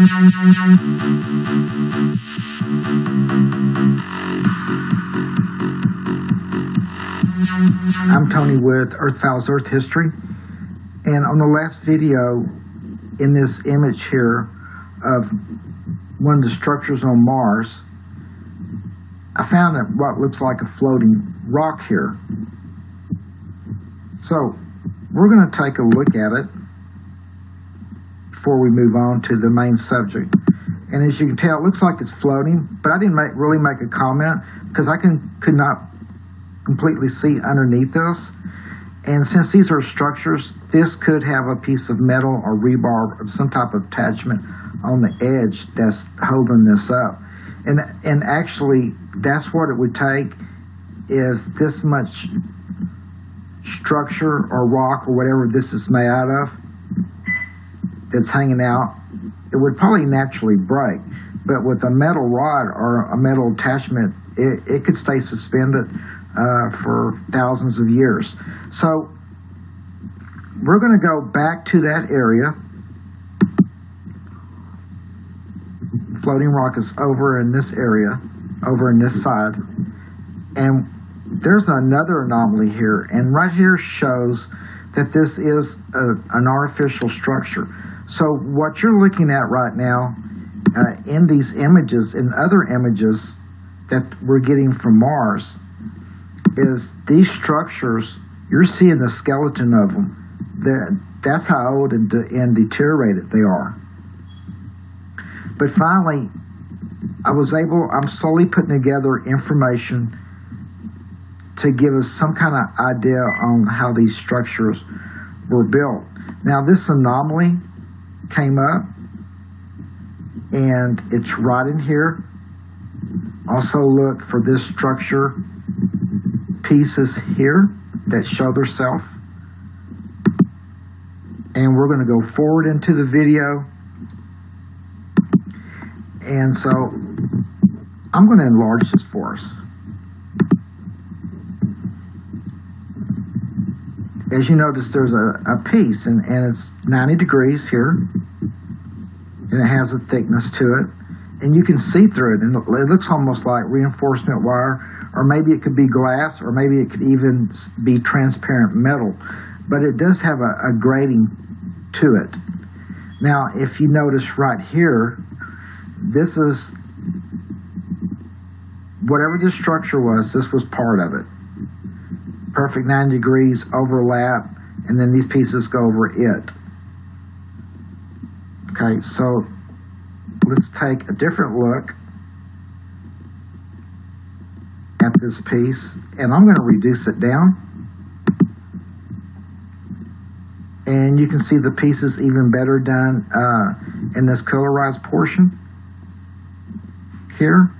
I'm Tony with Earth Files Earth History, and on the last video in this image here of one of the structures on Mars, I found what looks like a floating rock here. So we're going to take a look at it before we move on to the main subject. And as you can tell, it looks like it's floating, but I didn't really make a comment because I could not completely see underneath this. And since these are structures, this could have a piece of metal or rebar of some type of attachment on the edge that's holding this up. And actually, that's what it would take is this much structure or rock or whatever this is made out of that's hanging out. It would probably naturally break. But with a metal rod or a metal attachment, it could stay suspended for thousands of years. So we're going to go back to that area. Floating rock is over in this area, over in this side. And there's another anomaly here. And right here shows that this is an artificial structure. So what you're looking at right now in these images, in other images that we're getting from Mars, is these structures, you're seeing the skeleton of them. That's how old and deteriorated they are. But finally, I'm slowly putting together information to give us some kind of idea on how these structures were built. Now, this anomaly came up, and it's right in here. Also look for this structure pieces here that show themselves. And we're going to go forward into the video. And so I'm going to enlarge this for us. As you notice, there's a piece, and it's 90 degrees here, and it has a thickness to it, and you can see through it, and it looks almost like reinforcement wire, or maybe it could be glass, or maybe it could even be transparent metal, but it does have a grating to it. Now, if you notice right here, this is, whatever this structure was, this was part of it. Perfect 90 degrees overlap, and then these pieces go over it. Okay, so let's take a different look at this piece, and I'm going to reduce it down. And you can see the pieces even better done in this colorized portion here.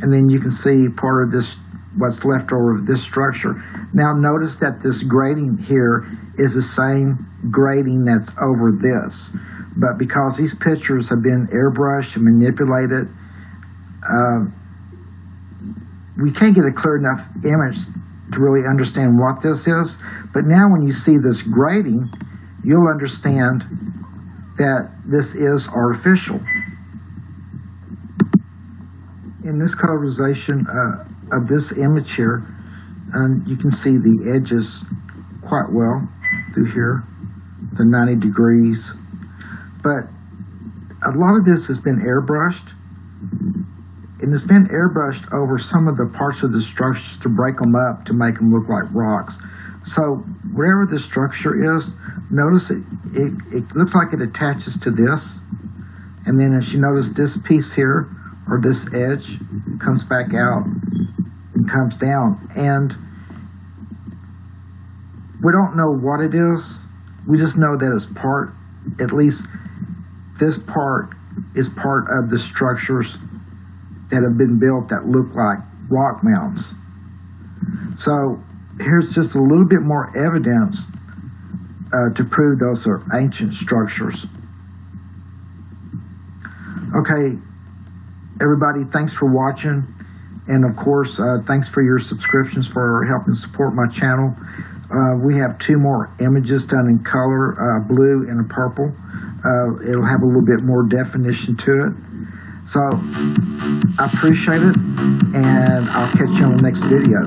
And then you can see part of this, what's left over of this structure. Now notice that this grating here is the same grating that's over this. But because these pictures have been airbrushed and manipulated, we can't get a clear enough image to really understand what this is. But now when you see this grating, you'll understand that this is artificial. In this colorization of this image here, you can see the edges quite well through here, the 90 degrees. But a lot of this has been airbrushed, and it's been airbrushed over some of the parts of the structures to break them up to make them look like rocks. So whatever the structure is, notice it looks like it attaches to this, and then as you notice this piece here, or this edge, comes back out and comes down. And we don't know what it is. We just know that it's part, at least this part is part of the structures that have been built that look like rock mounds. So here's just a little bit more evidence to prove those are ancient structures. Okay, everybody, thanks for watching. And of course, thanks for your subscriptions, for helping support my channel. We have 2 more images done in color, blue and a purple. it'll have a little bit more definition to it. So I appreciate it, and I'll catch you on the next video.